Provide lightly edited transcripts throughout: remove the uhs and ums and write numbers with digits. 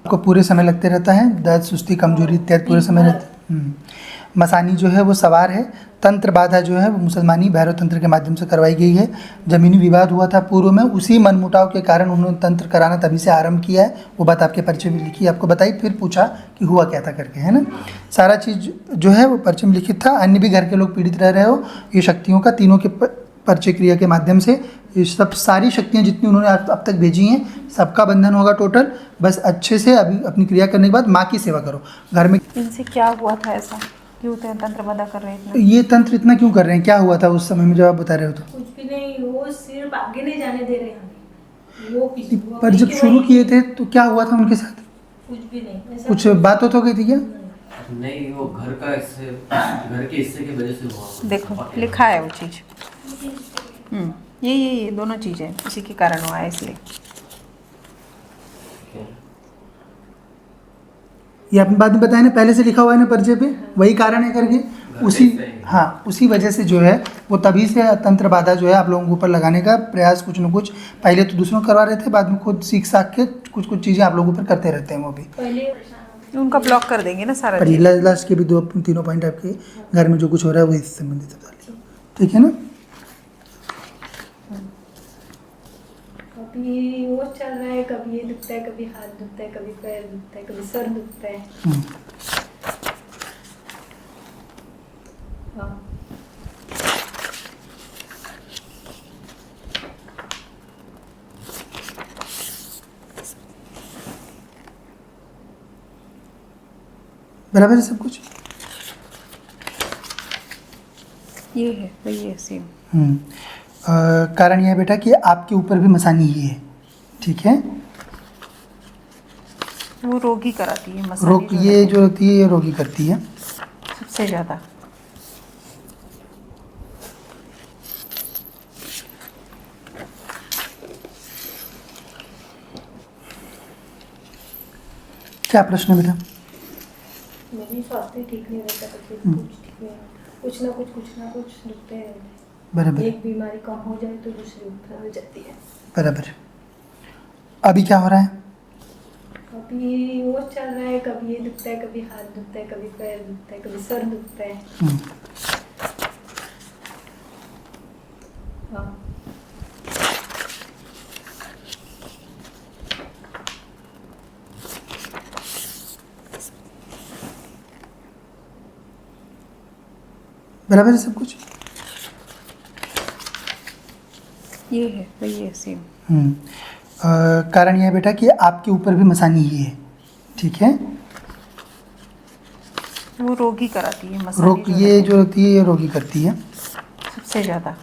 आपको पूरे समय लगते रहता है, दर्द, सुस्ती, कमजोरी इत्यादि पूरे समय रहते हैं। मसानी जो है वो सवार है। तंत्र बाधा जो है वो मुसलमानी भैरव तंत्र के माध्यम से करवाई गई है। जमीनी विवाद हुआ था पूर्व में, उसी मनमुटाव के कारण उन्होंने तंत्र कराना तभी से आरंभ किया है। वो बात आपके परिचय में लिखी, आपको बताई, फिर पूछा कि हुआ क्या था करके, है ना। सारा चीज़ जो है वो परिचय में लिखित था। अन्य भी घर के लोग पीड़ित रह रहे हो, ये शक्तियों का तीनों के परिचय क्रिया के माध्यम से ये सब सारी शक्तियाँ जितनी उन्होंने अब तक भेजी हैं सबका बंधन होगा टोटल। बस अच्छे से अभी अपनी क्रिया करने के बाद माँ की सेवा करो घर में। इनसे क्या हुआ था ऐसा, क्यों तंत्र बाधा कर रहे थे? ये तंत्र इतना क्यों कर रहे हैं, क्या हुआ था उस समय में जब आप बता रहे हो तो? कुछ भी नहीं, वो सिर्फ आगे नहीं जाने दे रहे हमें। वो पर जब शुरू किए थे तो क्या हुआ था उनके साथ? कुछ भी नहीं, ऐसा कुछ बात हो गई थी क्या? नहीं, वो घर के हिस्से की वजह से हुआ। देखो लिखा है वो चीज़। ये दोनों चीज़ें इसी के कारण हुआ है, इसलिए। ये आपने बाद में बताया ना, पहले से लिखा हुआ है ना परिचय पे, वही कारण है करके उसी, हाँ उसी वजह से जो है वो तभी से तंत्र बाधा जो है आप लोगों के ऊपर लगाने का प्रयास कुछ न कुछ पहले तो दूसरों को करवा रहे थे, बाद में खुद सीख साख के कुछ कुछ चीज़ें आप लोगों के ऊपर करते रहते हैं वो भी। पहले उनका ब्लॉक कर देंगे ना सारा पर चीज़। लास्ट के भी दो तीनों पॉइंट आपके घर में जो कुछ हो रहा है वही इससे संबंधित बता लीजिए, ठीक है ना। कभी वो चल रहा है, कभी ये दुखता है, कभी हाथ दुखता है, कभी पैर दुखता है, कभी सर दुखता है। हाँ। बराबर है सब कुछ? ये है वही है सेम। कारण यह है बेटा कि आपके ऊपर भी मसानी ही है, ठीक है। वो रोगी कराती है मसाले रोग ये जो होती है ये रोगी करती है सबसे ज़्यादा। क्या प्रश्न है बेटा? मेरी स्वास्थ्य ठीक नहीं रहता, कभी कुछ ठीक नहीं रहता, कुछ ना कुछ दुखते हैं। बराबर, एक बीमारी कम हो जाए तो दूसरी उत्पन्न हो जाती है। बराबर। अभी क्या हो रहा है? कभी वो चल रहा है, कभी ये दुखता है, कभी हाथ दुखता है, कभी पैर दुखता है, कभी सर दुखता है। हाँ। बराबर है सब कुछ? ये है वही है सेम। कारण यह है बेटा कि आपके ऊपर भी मसानी ही है, ठीक है। वो रोगी कराती है मसाले रोग ये जो होती है ये रोगी करती है सबसे ज़्यादा।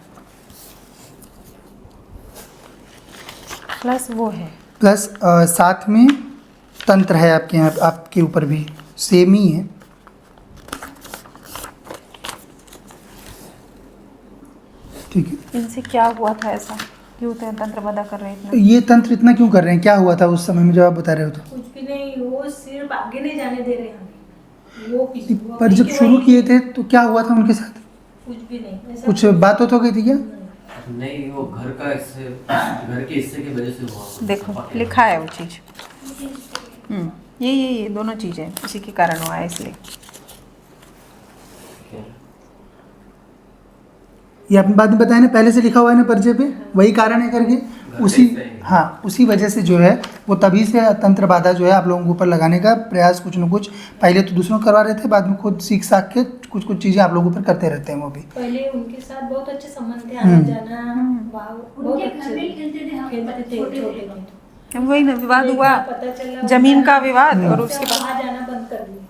प्लस वो है, प्लस साथ में तंत्र है आपके यहाँ, आपके ऊपर भी सेम ही है। ठीक है। इनसे क्या हुआ था ऐसा, क्यों तंत्र बाधा कर रहे थे? ये तंत्र इतना क्यों कर रहे हैं, क्या हुआ था उस समय में जब आप बता रहे हो तो? कुछ भी नहीं, वो सिर्फ आगे नहीं जाने दे रहे हमें। वो पर जब शुरू किए थे तो क्या हुआ था उनके साथ? कुछ भी नहीं, ऐसा कुछ बात हो गई थी क्या? नहीं, वो घर के हिस्से की वजह से हुआ। देखो लिखा है वो चीज़। ये दोनों चीज़ें इसी के कारण हुआ है, इसलिए। ये आपने बाद में बताया ना, पहले से लिखा हुआ है ना परिचय पे, वही कारण है करके उसी, हाँ उसी वजह से जो है वो तभी से तंत्र बाधा जो है आप लोगों के ऊपर लगाने का प्रयास कुछ न कुछ पहले तो दूसरों को करवा रहे थे, बाद में खुद सीख साख के कुछ कुछ चीज़ें आप लोगों के ऊपर करते रहते हैं वो भी। पहले उनके साथ बहुत अच्छे संबंध थे, आना जाना बहुत अच्छे खेलते थे, छोटे थे। वही ना विवाद हुआ, पता चला जमीन का विवाद, और उसके बाद वहाँ जाना बंद कर दिया।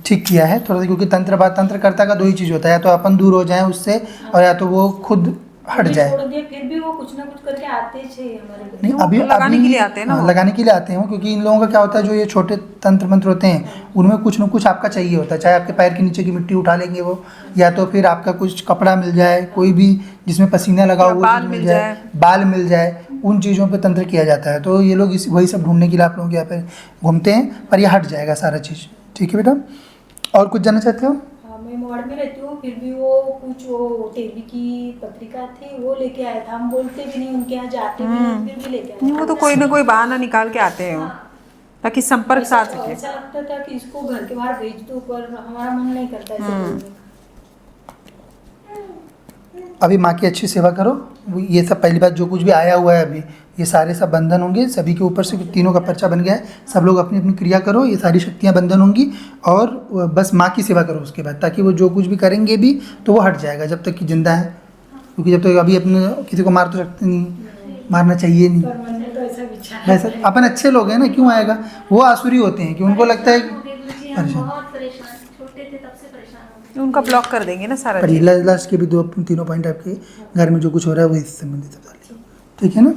ठीक किया है थोड़ा सा, क्योंकि तंत्रकर्ता का दो ही चीज़ होता है, या तो अपन दूर हो जाएं उससे और या तो वो खुद हट जाए। छोड़ दिया, फिर भी वो कुछ ना कुछ करके आते थे हमारे घर। नहीं अभी लगाने के लिए आते हैं ना, लगाने के लिए आते हैं, क्योंकि इन लोगों का क्या होता है जो ये छोटे तंत्र मंत्र होते हैं उनमें कुछ न कुछ आपका चाहिए होता है, चाहे आपके पैर के नीचे की मिट्टी उठा लेंगे वो, या तो फिर आपका कुछ कपड़ा मिल जाए, कोई भी जिसमें पसीना लगा हुआ बाल मिल जाए, बाल मिल जाए, उन चीज़ों पे तंत्र किया जाता है। तो ये लोग वही सब ढूंढने के लिए आप लोगों के यहाँ पे घूमते हैं, पर ये हट जाएगा सारा चीज़, ठीक है बेटा। और कुछ जानना चाहते हो? मैं मोड़ में रहती हूँ, फिर भी वो कुछ वो टीवी की पत्रिका थी वो लेके आया था। हम बोलते भी नहीं, उनके यहाँ जाते भी नहीं, फिर भी लेके आया। वो तो कोई ना कोई बहाना निकाल के आते हैं। ताकि संपर्क साध सके। ऐसा लगता था कि इसको घर के बाहर भेज दो, पर हमारा मन नहीं करता ऐसे बोलने का। अभी माँ की अच्छी सेवा करो। ये सब पहली बात, जो कुछ भी आया हुआ है अभी, ये सारे सब बंधन होंगे सभी के ऊपर से, तीनों का पर्चा बन गया है। सब लोग अपनी अपनी क्रिया करो, ये सारी शक्तियाँ बंधन होंगी और बस माँ की सेवा करो उसके बाद, ताकि वो जो कुछ भी करेंगे भी तो वो हट जाएगा जब तक कि जिंदा है। क्योंकि जब तक अभी अपने किसी को मार तो सकते नहीं, मारना चाहिए नहीं। पर मन में तो ऐसा विचार वैसे अपन अच्छे लोग हैं ना, क्यों आएगा? वो आसुरी होते हैं कि उनको लगता है कि परेशान। बहुत परेशान, छोटे थे तब से परेशान हो गए। उनका ब्लॉक कर देंगे ना सारा पर चीज़। लास्ट के भी तीनों पॉइंट आपके घर में जो कुछ हो रहा है वो इससे संबंधित है। ठीक है ना?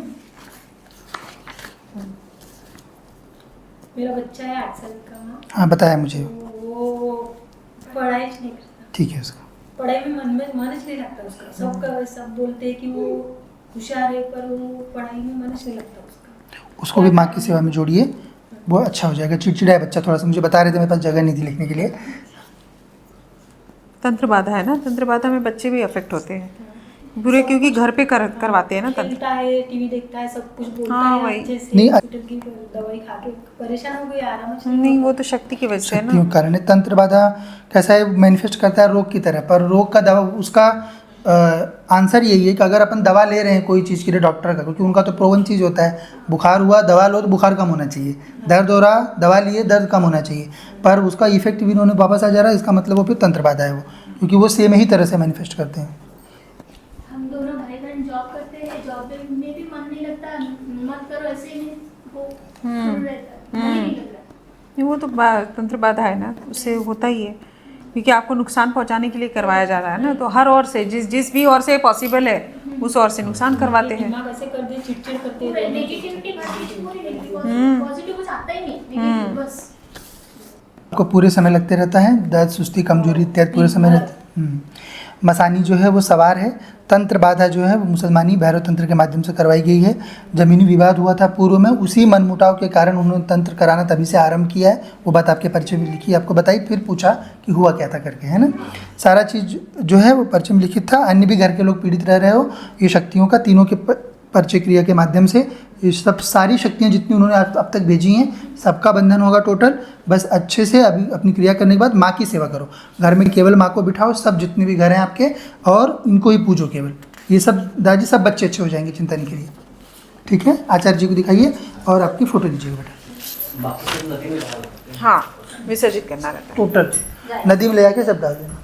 मेरा बच्चा है 8 साल का ना, हाँ बताया मुझे। वो पढ़ाई नहीं करता। ठीक है उसका। पढ़ाई में मन नहीं लगता उसका। सब बोलते हैं कि वो होशियार है, पर वो पढ़ाई में मन नहीं लगता उसका। उसको भी माँ की सेवा में जोड़िए, वो अच्छा हो जाएगा। चिड़चिड़ा है बच्चा थोड़ा सा, मुझे बता रहे थे, मेरे पास जगह नहीं थी लिखने के लिए। तंत्र बाधा है ना, तंत्र बाधा में बच्चे भी अफेक्ट होते हैं बुरे, क्योंकि घर पे करवाते हैं ना तंत्र। खेलता है, टीवी देखता है, सब कुछ बोलता हाँ, है वही। अच्छे से। नहीं, हॉस्पिटल की दवाई खा के परेशान हो गई, आराम से नहीं, वो तो शक्ति की वजह से है शक्तियों ना। के कारण है। तंत्र बाधा कैसा है, मैनिफेस्ट करता है रोग की तरह, पर रोग का दवा, उसका आंसर यही है कि अगर अपन दवा ले रहे हैं कोई चीज़ के लिए डॉक्टर का, क्योंकि उनका तो प्रोवन चीज़ होता है, बुखार हुआ दवा लो तो बुखार कम होना चाहिए, दर्द हो रहा दवा लिए दर्द कम होना चाहिए, पर उसका इफेक्ट भी उन्होंने वापस आ जा रहा है। इसका मतलब वो फिर तंत्र बाधा है वो, क्योंकि वो सेम ही तरह से मैनिफेस्ट करते हैं। हम दोनों भाई बहन जॉब करते हैं, जॉब में भी मन नहीं लगता, मत करो ऐसे ही वो शुरू रहता है, मन ही नहीं लग रहा। नहीं, वो तो तंत्र बाधा है ना, उससे होता ही है, क्योंकि आपको नुकसान पहुंचाने के लिए करवाया जा रहा है ना। तो हर ओर से जिस भी ओर से पॉसिबल है उस ओर से नुकसान करवाते हैं। दिमाग ऐसे कर दे, चिड़चिड़ करते पूरे हैं। नेगेटिविटी पूरी नेगेटिव, पॉजिटिव कुछ आता ही नहीं, नेगेटिव बस। आपको पूरे समय लगते रहता है, दर्द, सुस्ती, कमजोरी इत्यादि पूरे समय रहते। मसानी जो है वो सवार है। तंत्र बाधा जो है वो मुसलमानी भैरव तंत्र के माध्यम से करवाई गई है। ज़मीनी विवाद हुआ था पूर्व में, उसी मनमुटाव के कारण उन्होंने तंत्र कराना तभी से आरंभ किया है। वो बात आपके परिचय में लिखी, आपको बताई, फिर पूछा कि हुआ क्या था करके, है ना। सारा चीज़ जो है वो परिचय में लिखित था। अन्य भी घर के लोग पीड़ित रह रहे हो, ये शक्तियों का तीनों के परिचय क्रिया के माध्यम से ये सब सारी शक्तियाँ जितनी उन्होंने अब तक भेजी हैं सबका बंधन होगा टोटल। बस अच्छे से अभी अपनी क्रिया करने के बाद माँ की सेवा करो। घर में केवल माँ को बिठाओ, सब जितने भी घर हैं आपके, और इनको ही पूजो केवल। ये सब दादी सब बच्चे अच्छे हो जाएंगे चिंता नहीं करिए। ठीक है, आचार्य जी को दिखाइए और आपकी फ़ोटो लीजिएगा बेटा। बाकी सब नदी में डाल देते हैं। हाँ, विसर्जित करना रहता है। टोटल नदी में ले आके सब डाल देना।